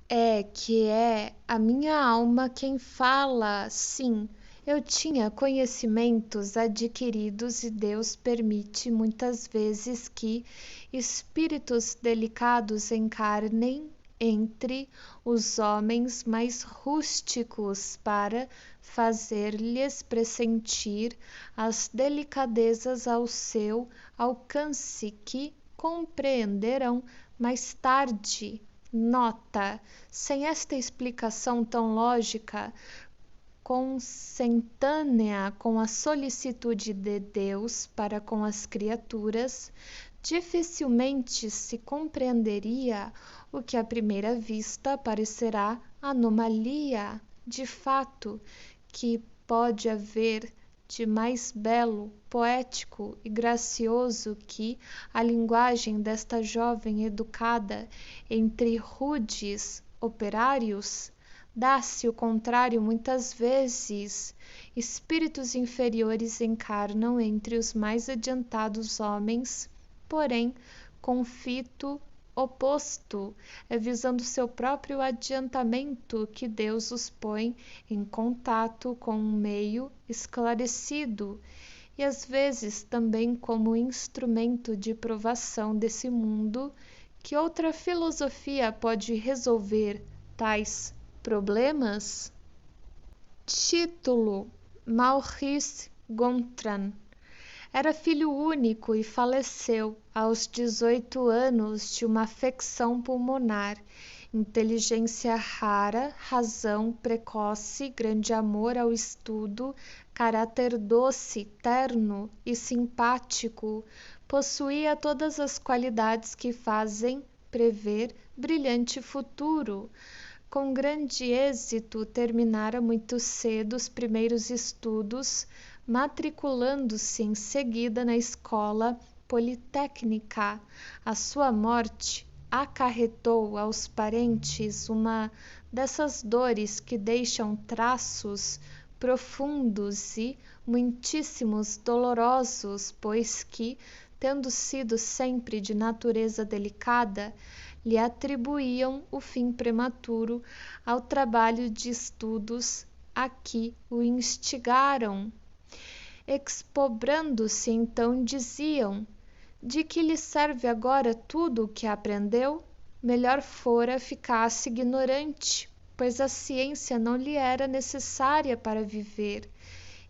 É que é a minha alma quem fala, sim. Eu tinha conhecimentos adquiridos e Deus permite muitas vezes que espíritos delicados encarnem entre os homens mais rústicos para fazer-lhes pressentir as delicadezas ao seu alcance que compreenderão mais tarde. Nota: sem esta explicação tão lógica, consentânea com a solicitude de Deus para com as criaturas, dificilmente se compreenderia o que à primeira vista parecerá anomalia. De fato, que pode haver de mais belo, poético e gracioso que a linguagem desta jovem educada entre rudes operários? Dá-se o contrário muitas vezes. Espíritos inferiores encarnam entre os mais adiantados homens, porém, com fito oposto, é visando seu próprio adiantamento que Deus os põe em contato com um meio esclarecido, e às vezes também como instrumento de provação desse mundo. Que outra filosofia pode resolver tais problemas? Título: Maurice Gontran. Era filho único e faleceu aos 18 anos de uma afecção pulmonar. Inteligência rara, razão precoce, grande amor ao estudo, caráter doce, terno e simpático, possuía todas as qualidades que fazem prever brilhante futuro. Com grande êxito, terminara muito cedo os primeiros estudos, matriculando-se em seguida na Escola Politécnica. A sua morte acarretou aos parentes uma dessas dores que deixam traços profundos e muitíssimos dolorosos, pois que, tendo sido sempre de natureza delicada, lhe atribuíam o fim prematuro ao trabalho de estudos a que o instigaram. Expobrando-se então diziam: de que lhe serve agora tudo o que aprendeu? Melhor fora ficasse ignorante, pois a ciência não lhe era necessária para viver,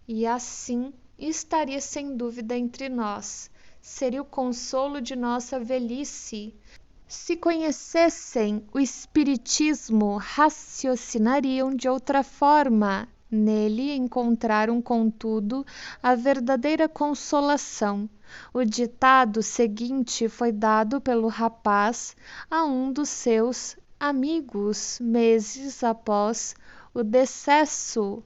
e assim estaria sem dúvida entre nós. Seria o consolo de nossa velhice. Se conhecessem o espiritismo, raciocinariam de outra forma. Nele encontraram, contudo, a verdadeira consolação. O ditado seguinte foi dado pelo rapaz a um dos seus amigos meses após o decesso.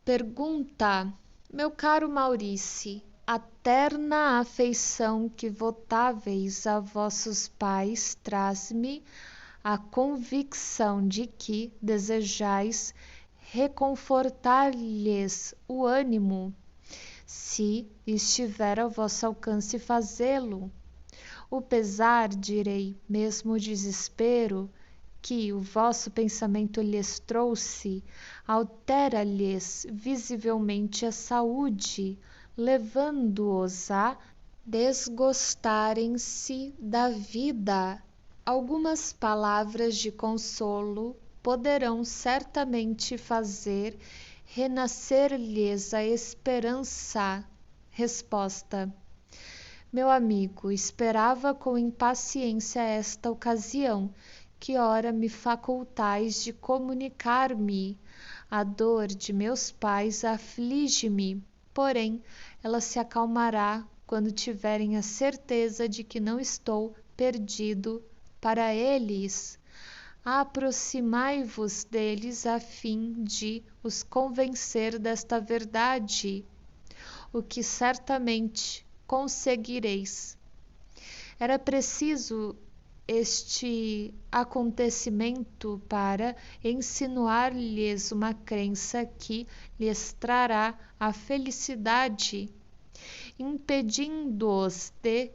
Pergunta: meu caro Maurice, a terna afeição que votáveis a vossos pais traz-me a convicção de que desejais reconfortar-lhes o ânimo, se estiver ao vosso alcance fazê-lo. O pesar, direi, mesmo o desespero, que o vosso pensamento lhes trouxe, altera-lhes visivelmente a saúde, levando-os a desgostarem-se da vida. Algumas palavras de consolo poderão certamente fazer renascer-lhes a esperança. Resposta: meu amigo, esperava com impaciência esta ocasião, que ora me facultais de comunicar-me. A dor de meus pais aflige-me, porém ela se acalmará quando tiverem a certeza de que não estou perdido para eles. Aproximai-vos deles a fim de os convencer desta verdade, o que certamente conseguireis. Era preciso este acontecimento para insinuar-lhes uma crença que lhes trará a felicidade, impedindo-os de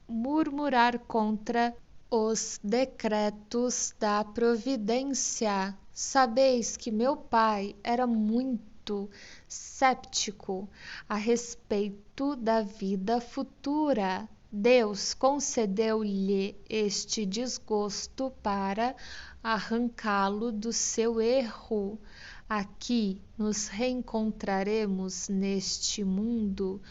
murmurar contra os decretos da providência. Sabeis que meu pai era muito céptico a respeito da vida futura. Deus concedeu-lhe este desgosto para arrancá-lo do seu erro. Aqui nos reencontraremos neste mundo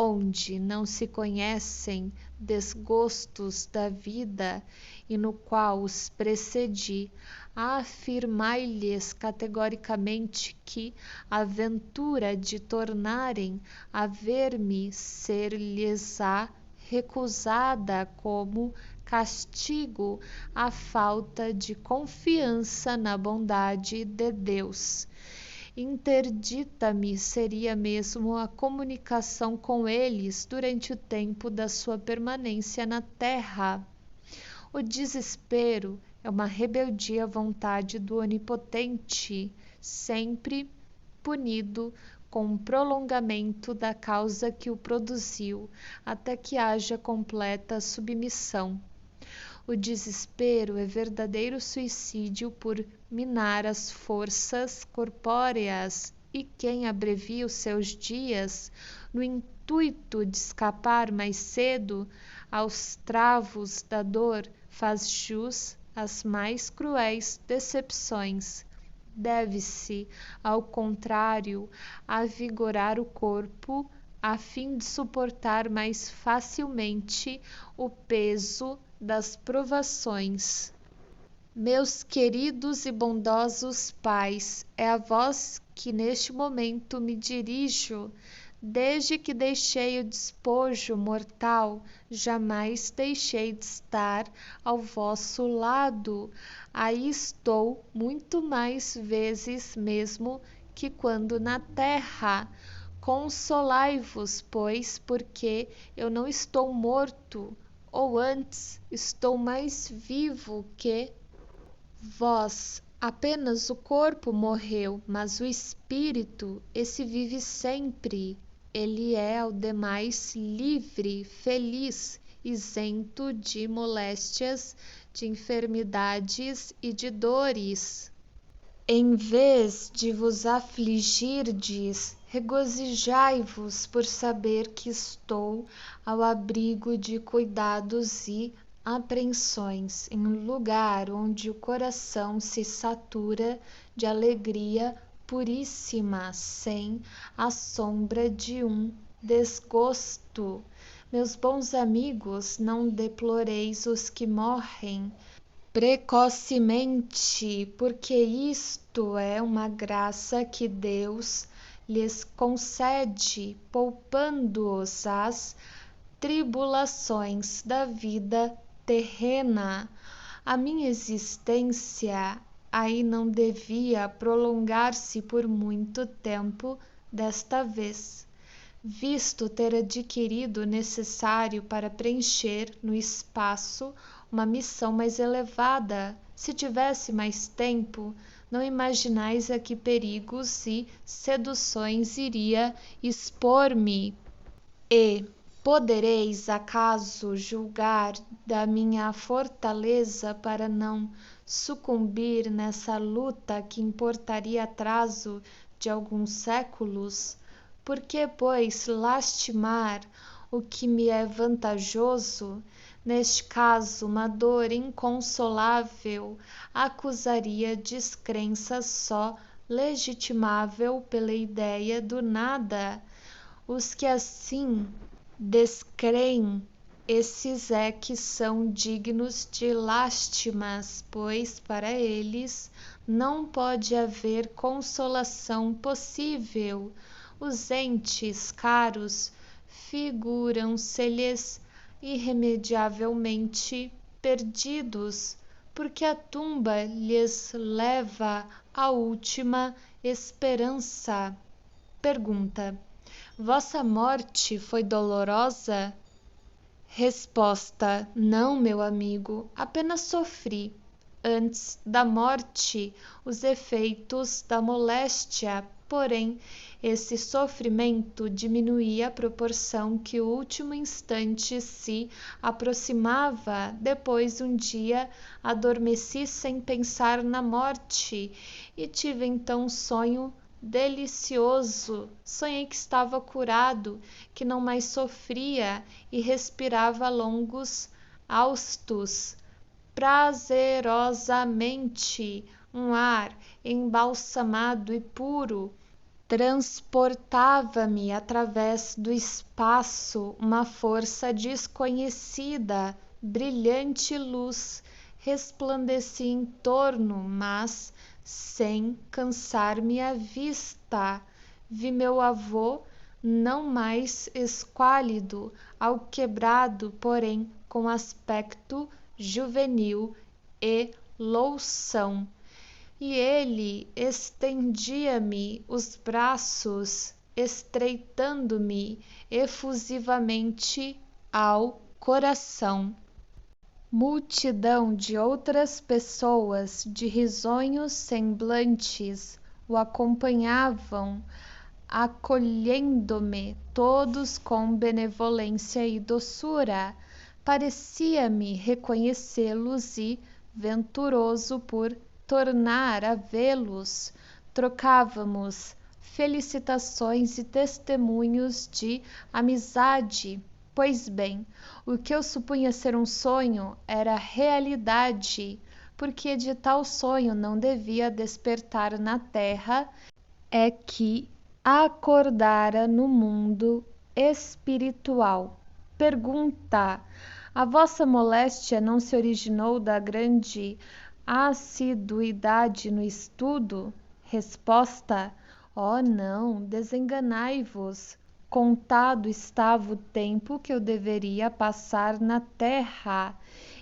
onde não se conhecem desgostos da vida e no qual os precedi a afirmar-lhes categoricamente que a ventura de tornarem a ver-me ser-lhes-á recusada como castigo à falta de confiança na bondade de Deus. Interdita-me seria mesmo a comunicação com eles durante o tempo da sua permanência na terra. O desespero é uma rebeldia à vontade do Onipotente, sempre punido com o prolongamento da causa que o produziu, até que haja completa submissão. O desespero é verdadeiro suicídio por minar as forças corpóreas, e quem abrevia os seus dias, no intuito de escapar mais cedo aos travos da dor, faz jus às mais cruéis decepções. Deve-se, ao contrário, avigorar o corpo, a fim de suportar mais facilmente o peso das provações. Meus queridos e bondosos pais, é a vós que neste momento me dirijo. Desde que deixei o despojo mortal, jamais deixei de estar ao vosso lado. Aí estou muito mais vezes mesmo que quando na terra. Consolai-vos, pois, porque eu não estou morto, ou antes, estou mais vivo que vós. Apenas o corpo morreu, mas o espírito, esse vive sempre. Ele é, ao demais, livre, feliz, isento de moléstias, de enfermidades e de dores. Em vez de vos afligirdes, regozijai-vos por saber que estou ao abrigo de cuidados e apreensões, em um lugar onde o coração se satura de alegria puríssima, sem a sombra de um desgosto. Meus bons amigos, não deploreis os que morrem precocemente, porque isto é uma graça que Deus lhes concede, poupando-os as tribulações da vida terrena. A minha existência aí não devia prolongar-se por muito tempo desta vez, visto ter adquirido o necessário para preencher no espaço uma missão mais elevada. Se tivesse mais tempo, não imaginais a que perigos e seduções iria expor-me. E podereis acaso julgar da minha fortaleza para não sucumbir nessa luta que importaria atraso de alguns séculos? Por que, pois, lastimar o que me é vantajoso? Neste caso, uma dor inconsolável acusaria descrença só legitimável pela ideia do nada. Os que assim descreem, esses é que são dignos de lástimas, pois para eles não pode haver consolação possível. Os entes caros figuram-se-lhes irremediavelmente perdidos, porque a tumba lhes leva à última esperança. Pergunta: vossa morte foi dolorosa? Resposta: não, meu amigo, apenas sofri. antes da morte os efeitos da moléstia, porém, esse sofrimento diminuía à proporção que o último instante se aproximava. Depois, um dia, adormeci sem pensar na morte e tive então um sonho delicioso. Sonhei que estava curado, que não mais sofria e respirava longos haustos prazerosamente, um ar embalsamado e puro transportava-me através do espaço. Uma força desconhecida, brilhante luz resplandecia em torno, mas sem cansar-me a vista. Vi meu avô, não mais esquálido, alquebrado, porém com aspecto juvenil e loução, e ele estendia-me os braços, estreitando-me efusivamente ao coração. Multidão de outras pessoas de risonhos semblantes o acompanhavam, acolhendo-me todos com benevolência e doçura. Parecia-me reconhecê-los e, venturoso por tornar a vê-los, trocávamos felicitações e testemunhos de amizade. Pois bem, o que eu supunha ser um sonho era realidade, porque de tal sonho não devia despertar na terra, é que acordara no mundo espiritual. Pergunta: a vossa moléstia não se originou da grande assiduidade no estudo? Resposta: oh, não, desenganai-vos. Contado estava o tempo que eu deveria passar na terra,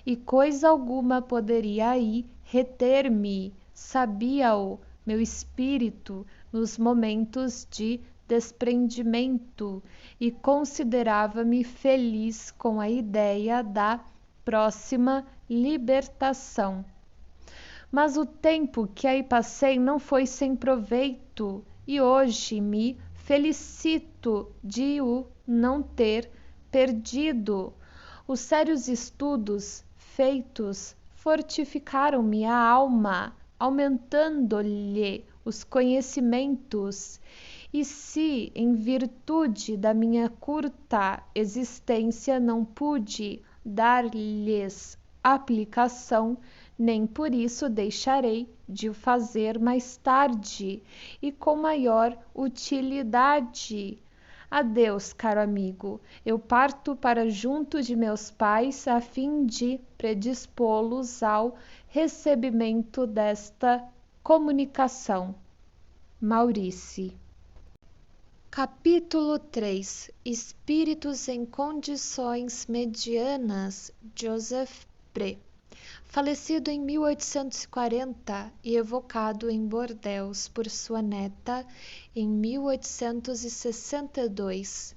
e coisa alguma poderia aí reter-me. Sabia-o meu espírito nos momentos de desprendimento e considerava-me feliz com a ideia da próxima libertação. Mas o tempo que aí passei não foi sem proveito, e hoje me felicito de o não ter perdido. Os sérios estudos feitos fortificaram-me a alma, aumentando-lhe os conhecimentos, e se, em virtude da minha curta existência, não pude dar-lhes aplicação, nem por isso deixarei de o fazer mais tarde e com maior utilidade. Adeus, caro amigo, eu parto para junto de meus pais a fim de predispô-los ao recebimento desta comunicação. Maurice. Capítulo 3. Espíritos em condições medianas. Joseph Pré. Falecido em 1840 e evocado em Bordeaux por sua neta em 1862.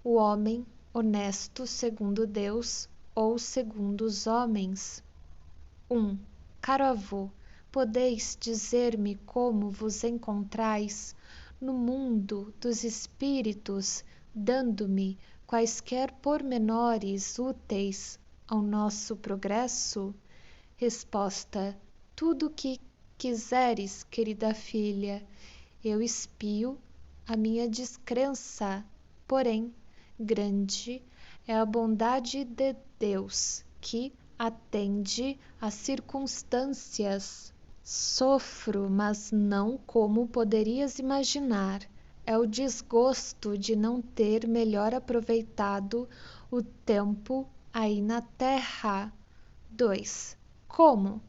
O homem honesto segundo Deus ou segundo os homens. 1. Caro avô, podeis dizer-me como vos encontrais no mundo dos espíritos, dando-me quaisquer pormenores úteis ao nosso progresso? Resposta: tudo o que quiseres, querida filha. Eu espio a minha descrença, porém, grande é a bondade de Deus, que atende às circunstâncias. Sofro, mas não como poderias imaginar. É o desgosto de não ter melhor aproveitado o tempo aí na terra. 2. Como?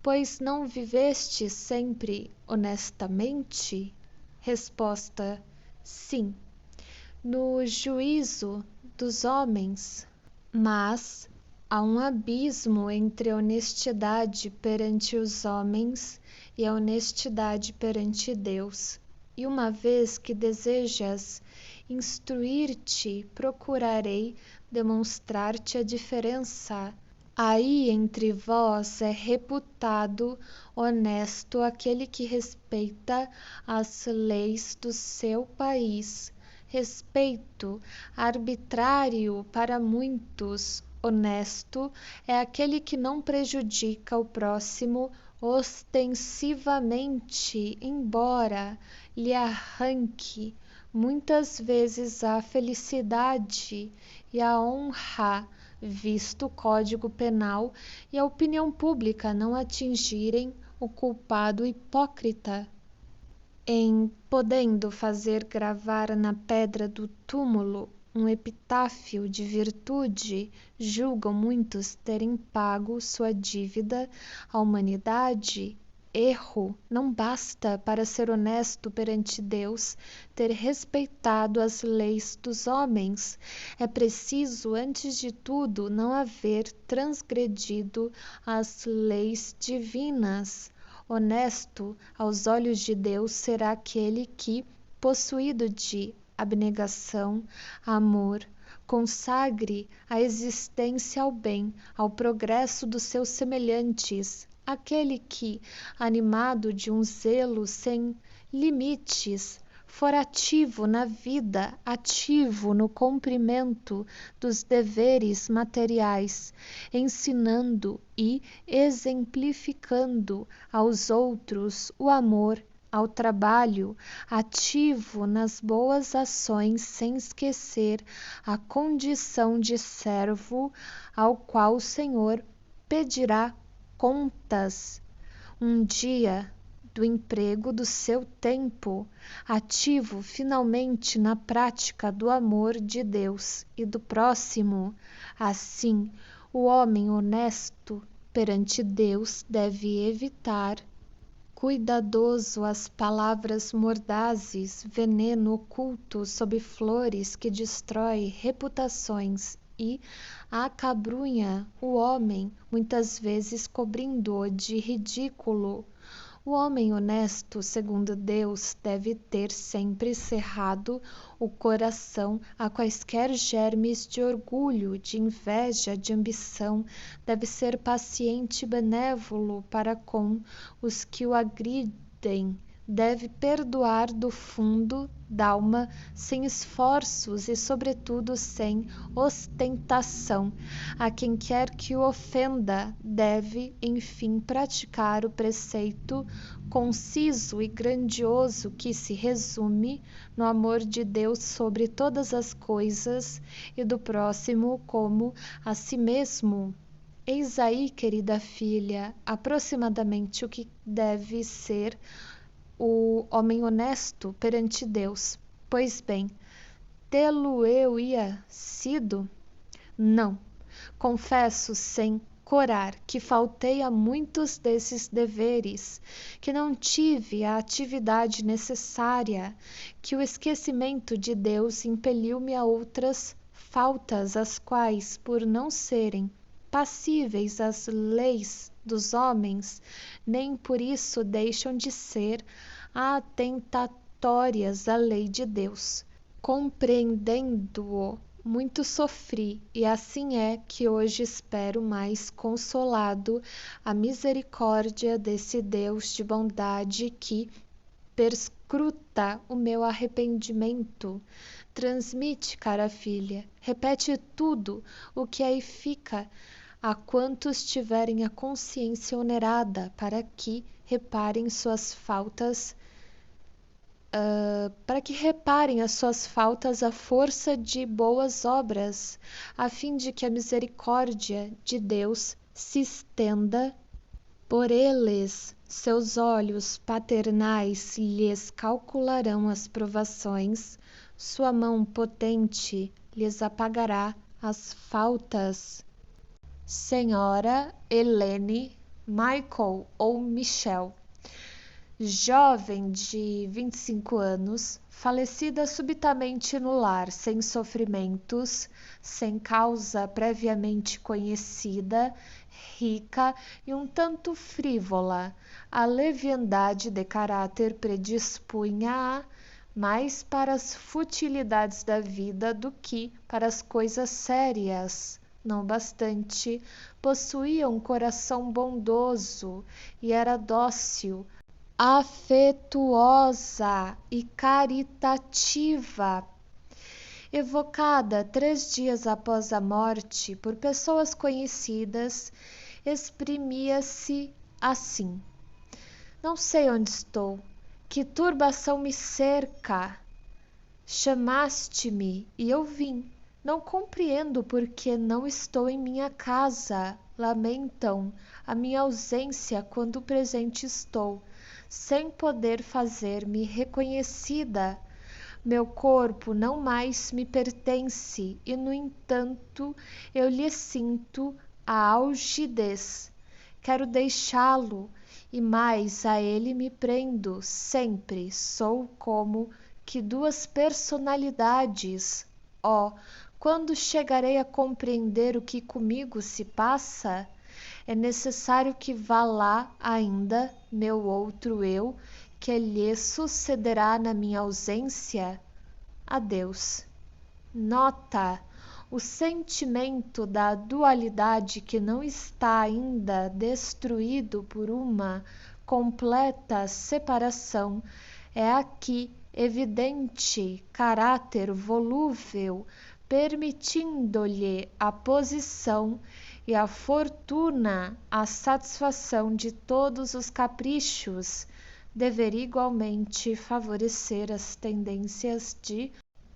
Pois não viveste sempre honestamente? Resposta: sim, no juízo dos homens. Mas há um abismo entre a honestidade perante os homens e a honestidade perante Deus. E uma vez que desejas instruir-te, procurarei demonstrar-te a diferença. Aí entre vós é reputado honesto aquele que respeita as leis do seu país. Respeito arbitrário para muitos, honesto é aquele que não prejudica o próximo ostensivamente, embora lhe arranque muitas vezes a felicidade e a honra, visto o Código Penal e a opinião pública não atingirem o culpado hipócrita. Em podendo fazer gravar na pedra do túmulo um epitáfio de virtude, julgam muitos terem pago sua dívida à humanidade. Erro, não basta para ser honesto perante Deus ter respeitado as leis dos homens. É preciso, antes de tudo, não haver transgredido as leis divinas. Honesto aos olhos de Deus será aquele que, possuído de abnegação, amor, consagre a existência ao bem, ao progresso dos seus semelhantes, aquele que, animado de um zelo sem limites, for ativo na vida, ativo no cumprimento dos deveres materiais, ensinando e exemplificando aos outros o amor ao trabalho, ativo nas boas ações sem esquecer a condição de servo ao qual o Senhor pedirá contas um dia do emprego do seu tempo, ativo finalmente na prática do amor de Deus e do próximo. Assim, o homem honesto perante Deus deve evitar cuidadoso as palavras mordazes, veneno oculto sob flores que destrói reputações e acabrunha o homem, muitas vezes cobrindo-o de ridículo. O homem honesto, segundo Deus, deve ter sempre cerrado o coração a quaisquer germes de orgulho, de inveja, de ambição. Deve ser paciente e benévolo para com os que o agridem. Deve perdoar do fundo d'alma, sem esforços e, sobretudo, sem ostentação. A quem quer que o ofenda, deve, enfim, praticar o preceito conciso e grandioso que se resume no amor de Deus sobre todas as coisas e do próximo como a si mesmo. Eis aí, querida filha, aproximadamente o que deve ser o homem honesto perante Deus. Pois bem, tê-lo-eu-ia sido? Não. Confesso sem corar que faltei a muitos desses deveres, que não tive a atividade necessária, que o esquecimento de Deus impeliu-me a outras faltas, as quais, por não serem passíveis às leis dos homens, nem por isso deixam de ser atentatórias à lei de Deus. Compreendendo-o, muito sofri, e assim é que hoje espero mais consolado a misericórdia desse Deus de bondade que perscruta o meu arrependimento. Transmite, cara filha, repete tudo o que aí fica a quantos tiverem a consciência onerada, para que reparem suas faltas, as suas faltas à força de boas obras, a fim de que a misericórdia de Deus se estenda por eles. Seus olhos paternais lhes calcularão as provações, sua mão potente lhes apagará as faltas. Senhora Helene Michael ou Michel, jovem de 25 anos, falecida subitamente no lar, sem sofrimentos, sem causa previamente conhecida, rica e um tanto frívola. A leviandade de caráter predispunha-a mais para as futilidades da vida do que para as coisas sérias. não bastante, possuía um coração bondoso e era dócil, afetuosa e caritativa. Evocada 3 dias após a morte por pessoas conhecidas, exprimia-se assim: não sei onde estou, que turbação me cerca. Chamaste-me e eu vim. Não compreendo por que não estou em minha casa. Lamentam a minha ausência quando presente estou, sem poder fazer-me reconhecida. Meu corpo não mais me pertence e, no entanto, eu lhe sinto a algidez. Quero deixá-lo e mais a ele me prendo sempre. Sou como que 2 personalidades. Oh, quando chegarei a compreender o que comigo se passa? É necessário que vá lá ainda meu outro eu, que lhe sucederá na minha ausência? Adeus. Nota o sentimento da dualidade que não está ainda destruído por uma completa separação. É aqui evidente caráter volúvel, permitindo-lhe a posição e a fortuna a satisfação de todos os caprichos, deveria igualmente favorecer as tendências de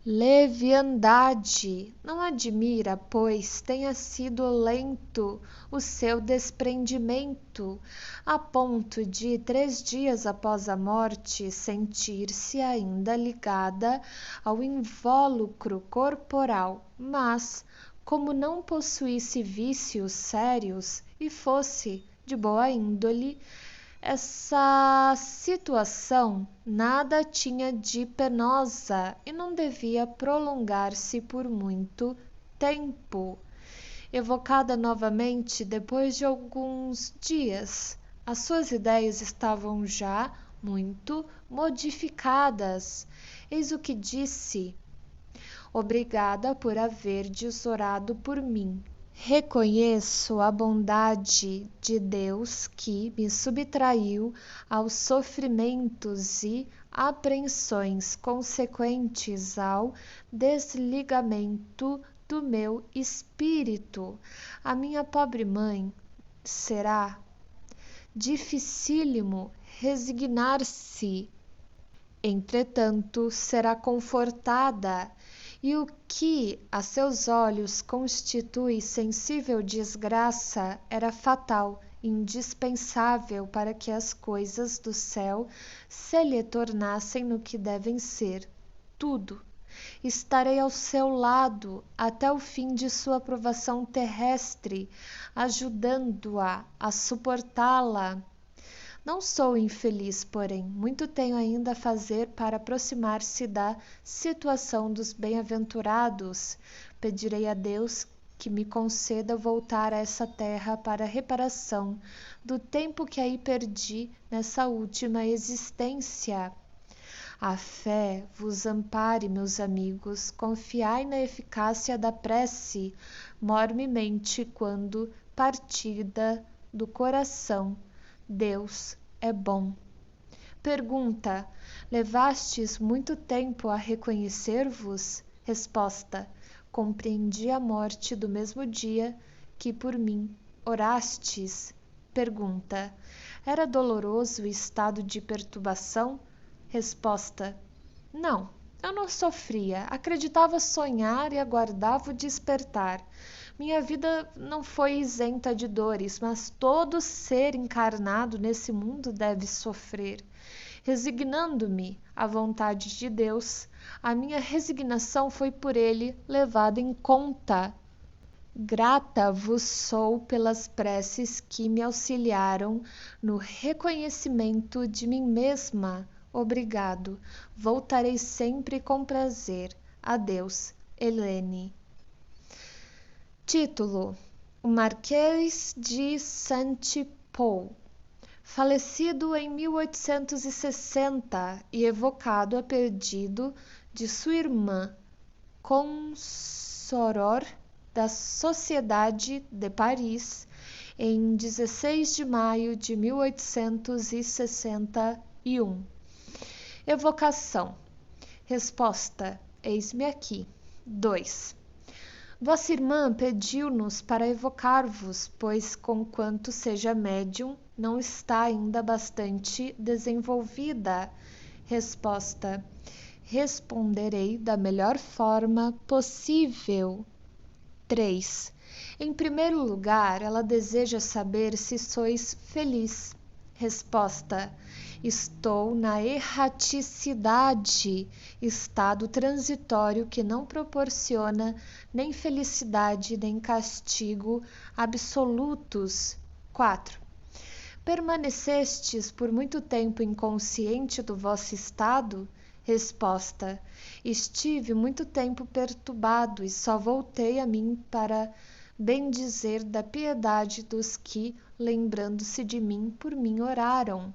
leviandade. Não admira, pois, tenha sido lento o seu desprendimento, a ponto de 3 dias após a morte sentir-se ainda ligada ao invólucro corporal, mas, como não possuísse vícios sérios e fosse de boa índole, essa situação nada tinha de penosa e não devia prolongar-se por muito tempo. Evocada novamente depois de alguns dias, as suas ideias estavam já muito modificadas. Eis o que disse: obrigada por haverdes orado por mim. Reconheço a bondade de Deus que me subtraiu aos sofrimentos e apreensões consequentes ao desligamento do meu espírito. A minha pobre mãe será dificílimo resignar-se, entretanto será confortada, e o que a seus olhos constitui sensível desgraça era fatal, indispensável para que as coisas do céu se lhe tornassem no que devem ser. Tudo. Estarei ao seu lado até o fim de sua provação terrestre, ajudando-a a suportá-la. Não sou infeliz, porém, muito tenho ainda a fazer para aproximar-se da situação dos bem-aventurados. Pedirei a Deus que me conceda voltar a essa terra para a reparação do tempo que aí perdi nessa última existência. A fé vos ampare, meus amigos, confiai na eficácia da prece, mormemente quando partida do coração. Deus é bom. Pergunta: levastes muito tempo a reconhecer-vos? Resposta: compreendi a morte do mesmo dia que por mim orastes. Pergunta: era doloroso o estado de perturbação? Resposta: não, eu não sofria, acreditava sonhar e aguardava o despertar. Minha vida não foi isenta de dores, mas todo ser encarnado nesse mundo deve sofrer. Resignando-me à vontade de Deus, a minha resignação foi por ele levada em conta. Grata vos sou pelas preces que me auxiliaram no reconhecimento de mim mesma. Obrigado. Voltarei sempre com prazer. Adeus, Helene. Título: O Marquês de Saint-Pol, falecido em 1860 e evocado a pedido de sua irmã consoror da Sociedade de Paris, em 16 de maio de 1861. Evocação. Resposta: eis-me aqui. 2. Vossa irmã pediu-nos para evocar-vos, pois, conquanto seja médium, não está ainda bastante desenvolvida. Resposta: responderei da melhor forma possível. 3. Em primeiro lugar, ela deseja saber se sois feliz. Resposta: estou na erraticidade, estado transitório que não proporciona nem felicidade nem castigo absolutos. 4. Permanecestes por muito tempo inconsciente do vosso estado? Resposta: estive muito tempo perturbado e só voltei a mim para bendizer da piedade dos que, lembrando-se de mim, por mim oraram.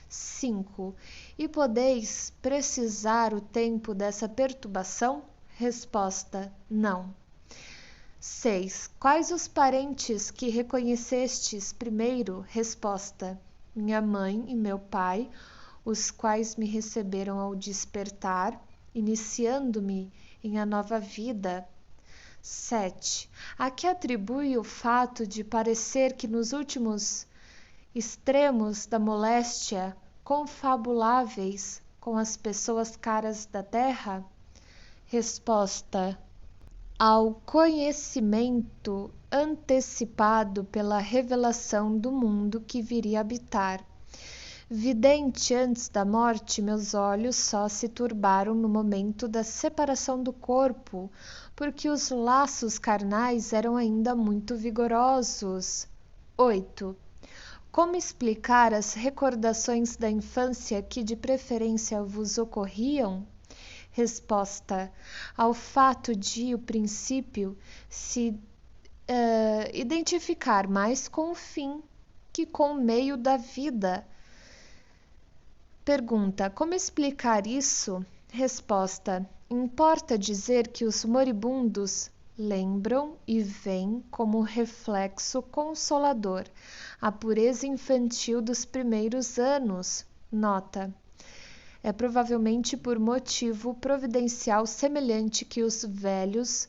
5. E podeis precisar o tempo dessa perturbação? Resposta: não. 6. Quais os parentes que reconhecestes primeiro? Resposta: minha mãe e meu pai, os quais me receberam ao despertar, iniciando-me em a nova vida. 7. A que atribui o fato de parecer que nos últimos extremos da moléstia confabuláveis com as pessoas caras da terra? Resposta: ao conhecimento antecipado pela revelação do mundo que viria a habitar. Vidente antes da morte, meus olhos só se turbaram no momento da separação do corpo, porque os laços carnais eram ainda muito vigorosos. 8. Como explicar as recordações da infância que de preferência vos ocorriam? Resposta: ao fato de o princípio se identificar mais com o fim que com o meio da vida. Pergunta: como explicar isso? Resposta: importa dizer que os moribundos lembram e veem como reflexo consolador a pureza infantil dos primeiros anos. Nota: é provavelmente por motivo providencial semelhante que os velhos,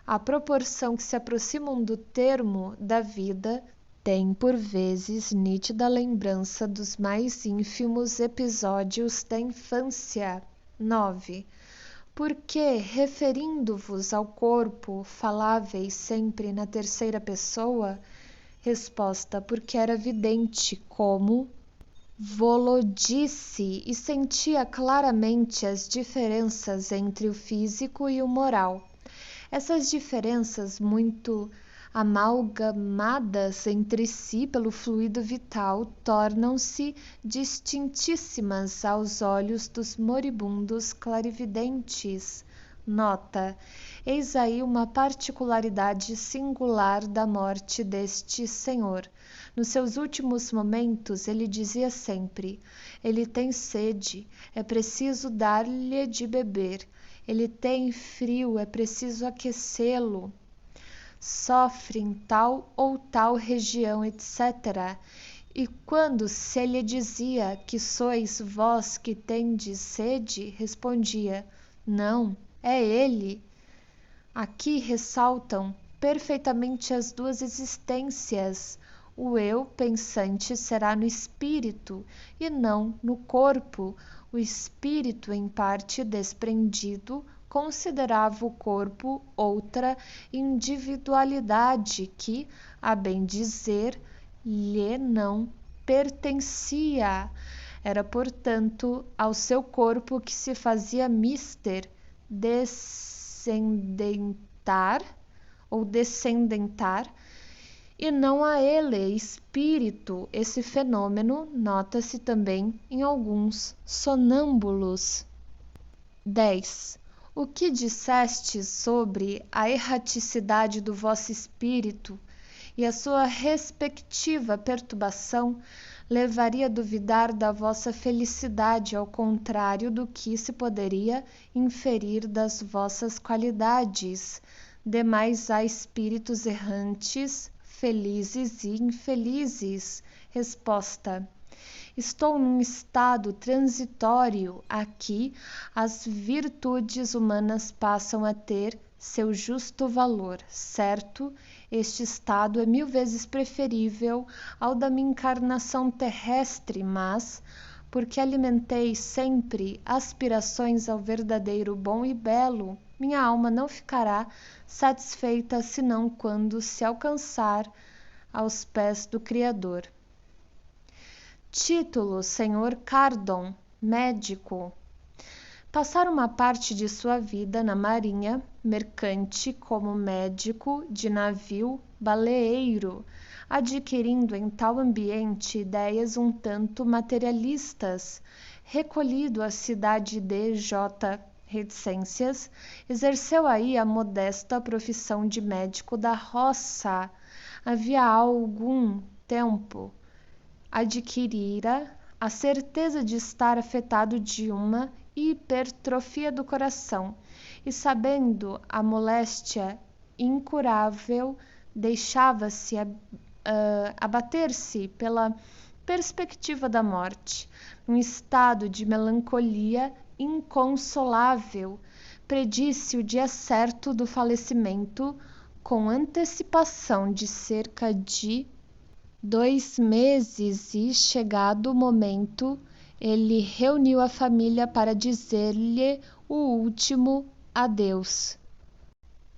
à proporção que se aproximam do termo da vida, têm por vezes nítida lembrança dos mais ínfimos episódios da infância. 9. Por que, referindo-vos ao corpo, faláveis sempre na terceira pessoa? Resposta: porque era vidente como vô-lo disse e sentia claramente as diferenças entre o físico e o moral. Essas diferenças, muito amalgamadas entre si pelo fluido vital, tornam-se distintíssimas aos olhos dos moribundos clarividentes. Nota: eis aí uma particularidade singular da morte deste senhor. Nos seus últimos momentos, ele dizia sempre: ele tem sede, é preciso dar-lhe de beber. Ele tem frio, é preciso aquecê-lo. Sofre em tal ou tal região, etc. E quando se lhe dizia: que sois vós que tendes sede, respondia: não, é ele. Aqui ressaltam perfeitamente as duas existências. O eu pensante será no espírito e não no corpo. O espírito, em parte desprendido, considerava o corpo outra individualidade que, a bem dizer, lhe não pertencia. Era, portanto, ao seu corpo que se fazia mister descendentar, e não a ele, espírito. Esse fenômeno nota-se também em alguns sonâmbulos. 10. O que disseste sobre a erraticidade do vosso espírito e a sua respectiva perturbação levaria a duvidar da vossa felicidade, ao contrário do que se poderia inferir das vossas qualidades. demais há espíritos errantes, felizes e infelizes. Resposta: estou num estado transitório. Aqui as virtudes humanas passam a ter seu justo valor. Certo, este estado é 1000 vezes preferível ao da minha encarnação terrestre, mas porque alimentei sempre aspirações ao verdadeiro bom e belo, minha alma não ficará satisfeita senão quando se alcançar aos pés do Criador. Título: Sr. Cardon, médico. Passar uma parte de sua vida na marinha mercante como médico de navio baleeiro, adquirindo em tal ambiente ideias um tanto materialistas, recolhido à cidade de J. Reticências, exerceu aí a modesta profissão de médico da roça. Havia algum tempo adquirira a certeza de estar afetado de uma hipertrofia do coração, e sabendo a moléstia incurável, deixava-se abater-se pela perspectiva da morte, um estado de melancolia inconsolável. Predisse o dia certo do falecimento com antecipação de cerca de 2 meses e, chegado o momento, ele reuniu a família para dizer-lhe o último adeus.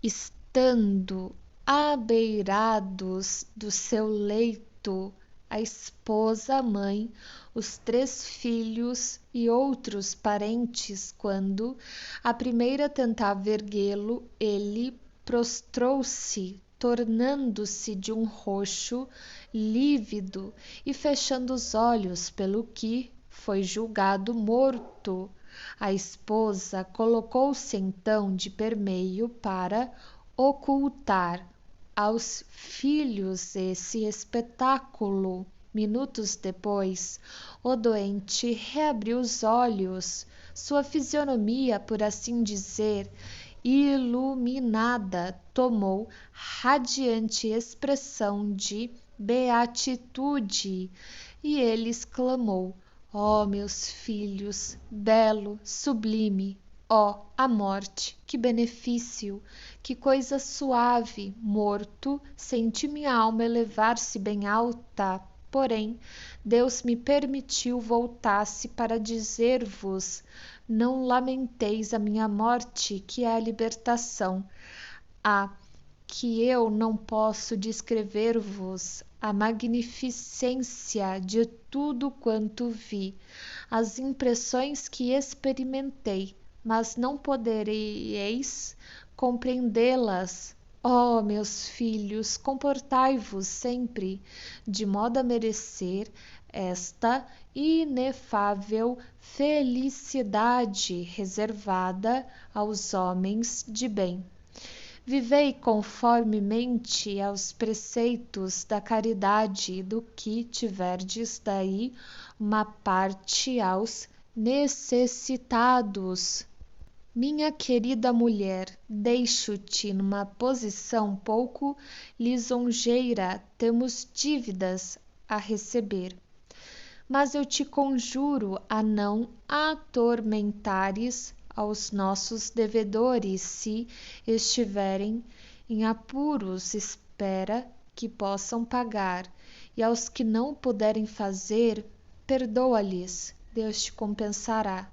Estando abeirados do seu leito, a esposa, a mãe, os 3 filhos e outros parentes, quando a primeira tentava erguê-lo, ele prostrou-se, tornando-se de um roxo lívido e fechando os olhos, pelo que foi julgado morto. A esposa colocou-se então de permeio para ocultar aos filhos esse espetáculo. Minutos depois, o doente reabriu os olhos, sua fisionomia, por assim dizer, iluminada, tomou radiante expressão de beatitude, e ele exclamou: ó meus filhos, belo, sublime, ó a morte, que benefício, que coisa suave! Morto, senti minha alma elevar-se bem alta, porém Deus me permitiu voltasse para dizer-vos: não lamenteis a minha morte, que é a libertação. Que eu não posso descrever-vos a magnificência de tudo quanto vi, as impressões que experimentei, mas não podereis compreendê-las. Ó meus filhos, comportai-vos sempre de modo a merecer esta inefável felicidade reservada aos homens de bem. Vivei conformemente aos preceitos da caridade, do que tiverdes daí uma parte aos necessitados. Minha querida mulher, deixo-te numa posição pouco lisonjeira, temos dívidas a receber. Mas eu te conjuro a não atormentares aos nossos devedores. Se estiverem em apuros, espera que possam pagar, e aos que não puderem fazer, perdoa-lhes, Deus te compensará.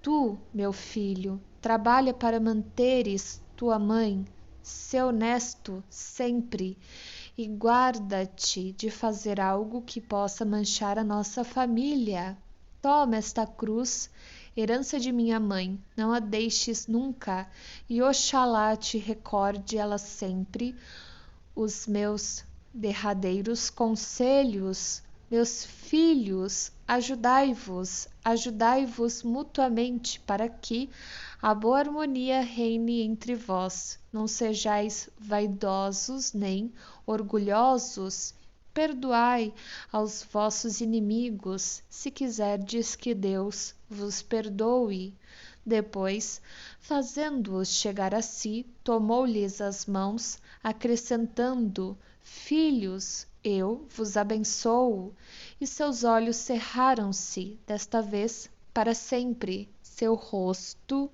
Tu, meu filho, trabalha para manteres tua mãe, sê honesto sempre, e guarda-te de fazer algo que possa manchar a nossa família. Toma esta cruz, herança de minha mãe, não a deixes nunca, e Oxalá te recorde ela sempre os meus derradeiros conselhos. Meus filhos, ajudai-vos mutuamente, para que a boa harmonia reine entre vós. Não sejais vaidosos nem orgulhosos, perdoai aos vossos inimigos, se quiserdes que Deus vos perdoe. Depois, fazendo-os chegar a si, tomou-lhes as mãos, acrescentando: Filhos, eu vos abençoo. E seus olhos cerraram-se, desta vez para sempre. Seu rosto,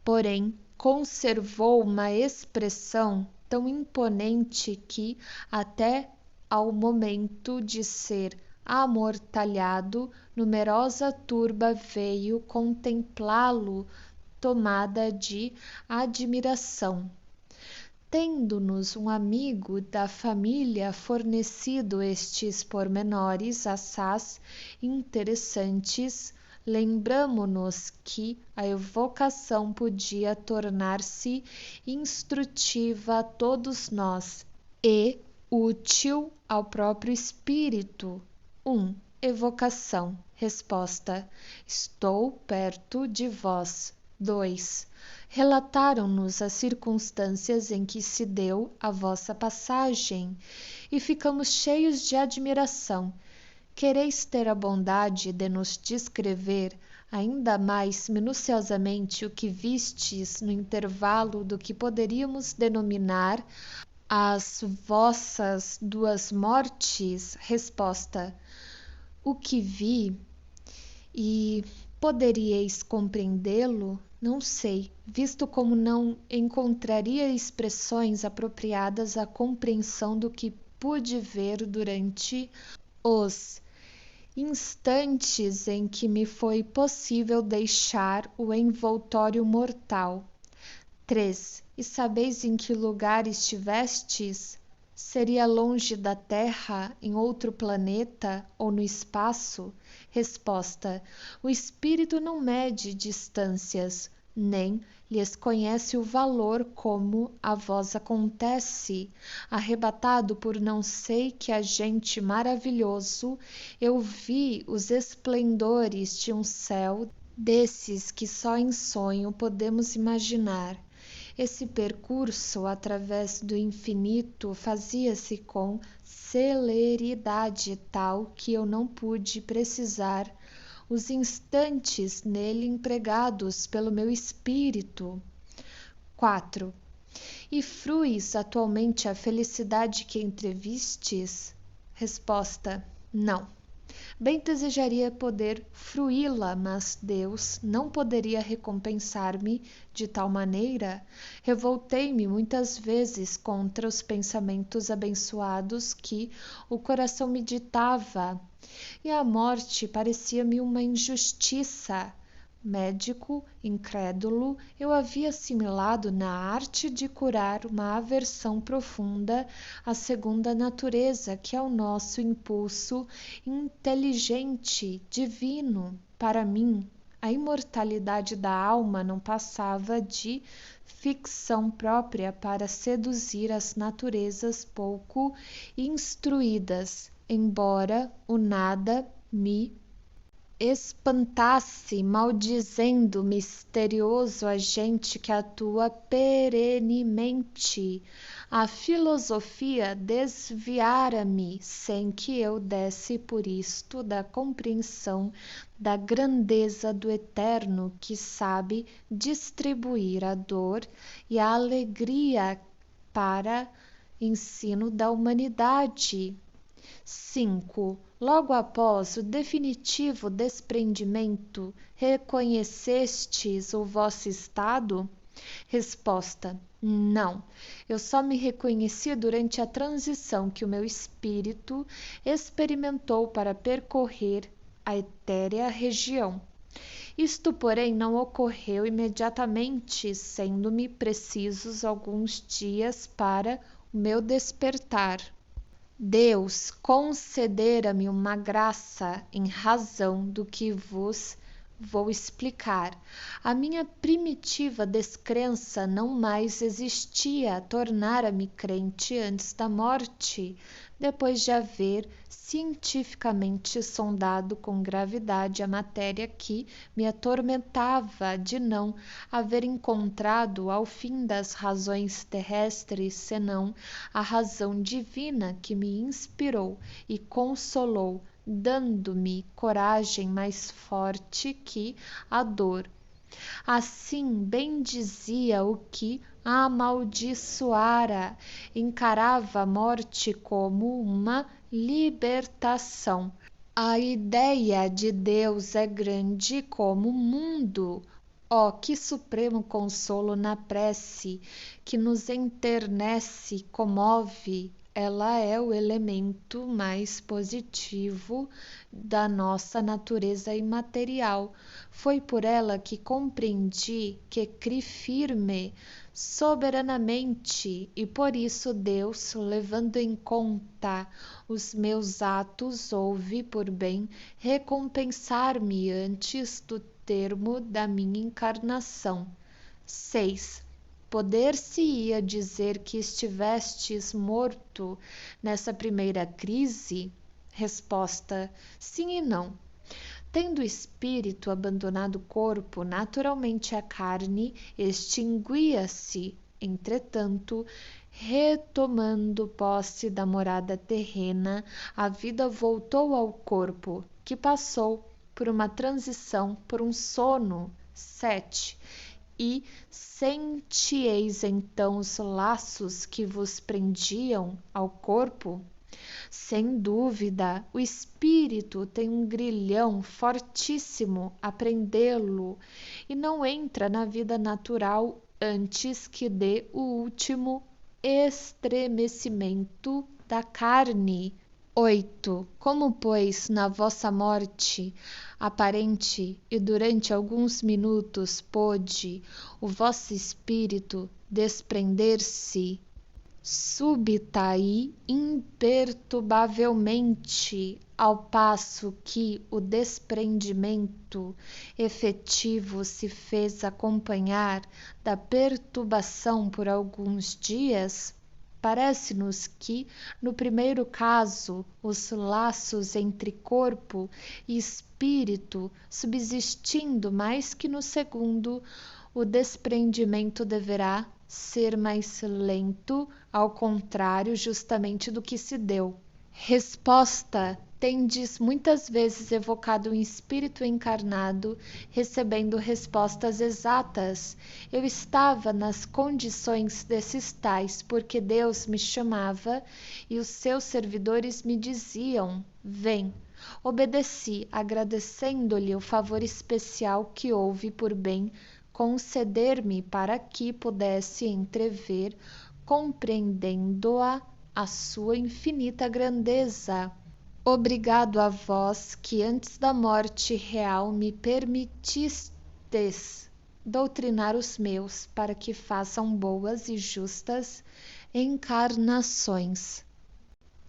porém, conservou uma expressão tão imponente que, até ao momento de ser amortalhado, numerosa turba veio contemplá-lo, tomada de admiração. Tendo-nos um amigo da família fornecido estes pormenores assaz interessantes, lembramo-nos que a evocação podia tornar-se instrutiva a todos nós e útil ao próprio espírito. 1. Evocação. Resposta: estou perto de vós. 2. Relataram-nos as circunstâncias em que se deu a vossa passagem e ficamos cheios de admiração. Quereis ter a bondade de nos descrever ainda mais minuciosamente o que vistes no intervalo do que poderíamos denominar as vossas duas mortes? Resposta: o que vi, e poderíeis compreendê-lo? Não sei, visto como não encontraria expressões apropriadas à compreensão do que pude ver durante os instantes em que me foi possível deixar o envoltório mortal. 3. E sabeis em que lugar estivestes? Seria longe da Terra, em outro planeta ou no espaço? Resposta: o espírito não mede distâncias, nem lhes conhece o valor como a vós acontece. Arrebatado por não sei que agente maravilhoso, eu vi os esplendores de um céu desses que só em sonho podemos imaginar. Esse percurso através do infinito fazia-se com celeridade tal que eu não pude precisar os instantes nele empregados pelo meu espírito. 4. E fruis atualmente a felicidade que entrevistes? Resposta: não. Bem desejaria poder fruí-la, mas Deus não poderia recompensar-me de tal maneira. Revoltei-me muitas vezes contra os pensamentos abençoados que o coração me ditava, e a morte parecia-me uma injustiça. Médico, incrédulo, eu havia assimilado na arte de curar uma aversão profunda à segunda natureza, que é o nosso impulso inteligente, divino. Para mim, a imortalidade da alma não passava de ficção própria para seduzir as naturezas pouco instruídas, embora o nada me espantasse, maldizendo o misterioso agente que atua perenemente. A filosofia desviara-me, sem que eu desse por isto da compreensão da grandeza do Eterno, que sabe distribuir a dor e a alegria para ensino da humanidade. 5. Logo após o definitivo desprendimento, reconhecestes o vosso estado? Resposta: não. Eu só me reconheci durante a transição que o meu espírito experimentou para percorrer a etérea região. Isto, porém, não ocorreu imediatamente, sendo-me precisos alguns dias para o meu despertar. Deus concedera-me uma graça em razão do que vos Vou explicar. A minha primitiva descrença não mais existia, tornara-me crente antes da morte, depois de haver cientificamente sondado com gravidade a matéria que me atormentava de não haver encontrado ao fim das razões terrestres senão a razão divina que me inspirou e consolou, dando-me coragem mais forte que a dor. Assim bem dizia o que a amaldiçoara, encarava a morte como uma libertação. A ideia de Deus é grande como o mundo. Oh, que supremo consolo na prece, que nos enternece e comove. Ela é o elemento mais positivo da nossa natureza imaterial. Foi por ela que compreendi que criei firme, soberanamente, e por isso Deus, levando em conta os meus atos, houve por bem recompensar-me antes do termo da minha encarnação. 6. Poder-se-ia dizer que estivestes morto nessa primeira crise? Resposta: sim e não. Tendo o espírito abandonado o corpo, naturalmente a carne extinguia-se. Entretanto, retomando posse da morada terrena, a vida voltou ao corpo, que passou por uma transição, por um sono. 7. E sentieis então os laços que vos prendiam ao corpo? Sem dúvida, o espírito tem um grilhão fortíssimo a prendê-lo e não entra na vida natural antes que dê o último estremecimento da carne. 8. Como, pois, na vossa morte aparente e durante alguns minutos pôde o vosso espírito desprender-se súbita e imperturbavelmente, ao passo que o desprendimento efetivo se fez acompanhar da perturbação por alguns dias, parece-nos que, no primeiro caso, os laços entre corpo e espírito subsistindo mais que no segundo, o desprendimento deverá ser mais lento, ao contrário justamente do que se deu. Resposta: tendes muitas vezes evocado um espírito encarnado, recebendo respostas exatas. Eu estava nas condições desses tais, porque Deus me chamava e os seus servidores me diziam: vem. Obedeci, agradecendo-lhe o favor especial que houve por bem conceder-me para que pudesse entrever, compreendendo-a, a sua infinita grandeza. Obrigado a vós que antes da morte real me permitistes doutrinar os meus, para que façam boas e justas encarnações.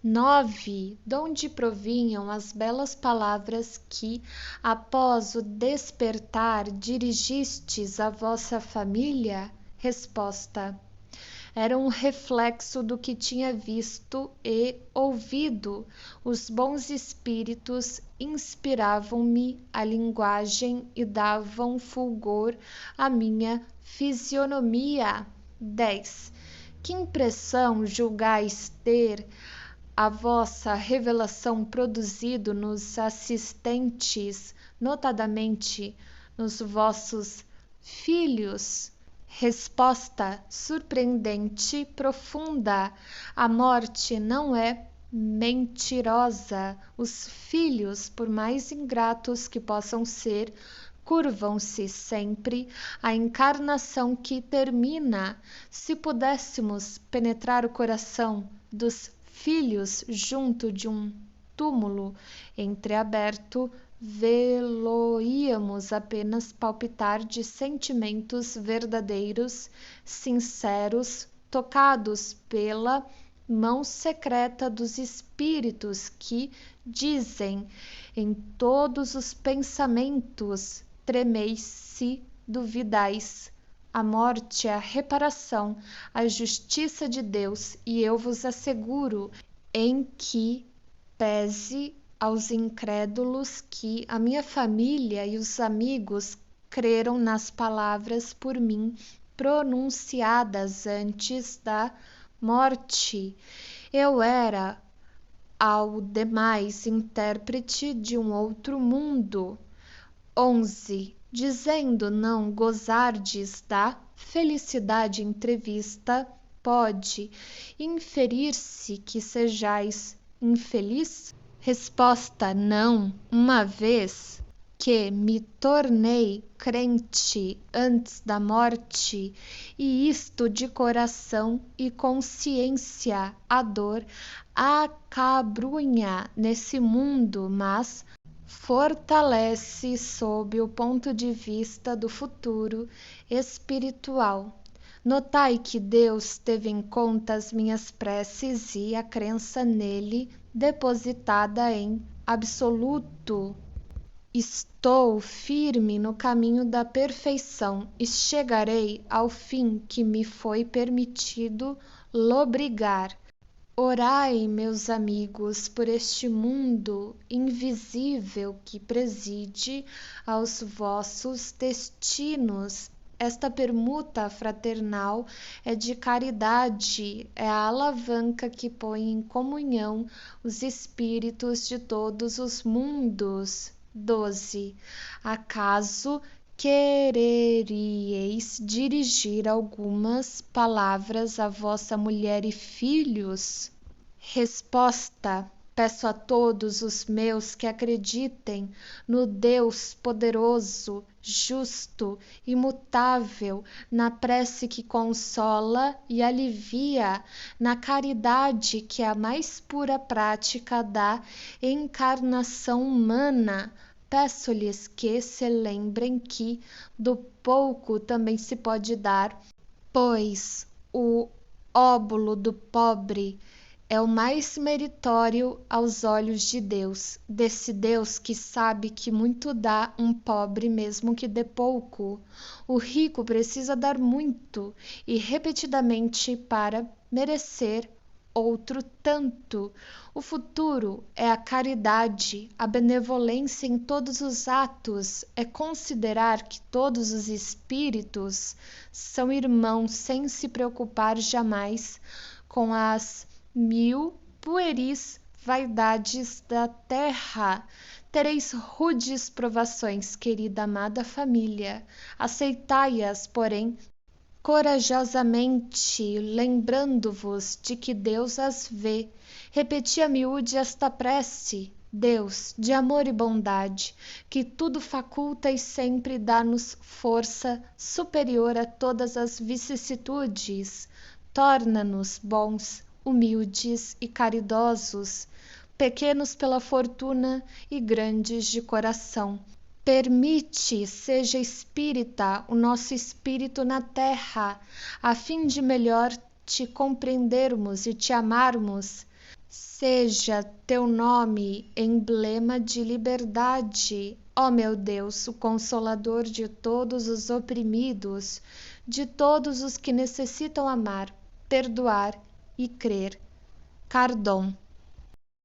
9. Donde provinham as belas palavras que, após o despertar, dirigistes à vossa família? Resposta: era um reflexo do que tinha visto e ouvido. Os bons espíritos inspiravam-me a linguagem e davam fulgor à minha fisionomia. 10. Que impressão julgais ter a vossa revelação produzido nos assistentes, notadamente nos vossos filhos? Resposta: surpreendente, profunda. A morte não é mentirosa. Os filhos, por mais ingratos que possam ser, curvam-se sempre à encarnação que termina. Se pudéssemos penetrar o coração dos filhos junto de um túmulo entreaberto, vê-lo-íamos apenas palpitar de sentimentos verdadeiros, sinceros, tocados pela mão secreta dos espíritos que dizem em todos os pensamentos tremeis se duvidais. A morte é a reparação, a justiça de Deus, e eu vos asseguro em que pese aos incrédulos que a minha família e os amigos creram nas palavras por mim pronunciadas antes da morte. Eu era, ao demais, intérprete de um outro mundo. 11. Dizendo não gozardes da felicidade entrevista, pode inferir-se que sejais infeliz? Resposta: não, uma vez que me tornei crente antes da morte, e isto de coração e consciência. A dor acabrunha nesse mundo, mas fortalece sob o ponto de vista do futuro espiritual. Notai que Deus teve em conta as minhas preces e a crença nele depositada em absoluto. Estou firme no caminho da perfeição e chegarei ao fim que me foi permitido lobrigar. Orai, meus amigos, por este mundo invisível que preside aos vossos destinos. Esta permuta fraternal é de caridade, é a alavanca que põe em comunhão os espíritos de todos os mundos. 12. Acaso quereríeis dirigir algumas palavras à vossa mulher e filhos? Resposta: peço a todos os meus que acreditem no Deus poderoso, justo, imutável, na prece que consola e alivia, na caridade que é a mais pura prática da encarnação humana. Peço-lhes que se lembrem que do pouco também se pode dar, pois o óbolo do pobre é o mais meritório aos olhos de Deus, desse Deus que sabe que muito dá um pobre mesmo que dê pouco. O rico precisa dar muito e repetidamente para merecer outro tanto. O futuro é a caridade, a benevolência em todos os atos, é considerar que todos os espíritos são irmãos sem se preocupar jamais com as 1000 pueris vaidades da terra. Tereis rudes provações, querida amada família. Aceitai-as, porém, corajosamente, lembrando-vos de que Deus as vê. Repeti a miúde esta prece: Deus, de amor e bondade, que tudo faculta e sempre dá-nos força superior a todas as vicissitudes, torna-nos bons, humildes e caridosos, pequenos pela fortuna e grandes de coração. Permite seja espírita o nosso espírito na terra, a fim de melhor te compreendermos e te amarmos. Seja teu nome emblema de liberdade, ó meu Deus, o consolador de todos os oprimidos, de todos os que necessitam amar, perdoar e crer. Cardon.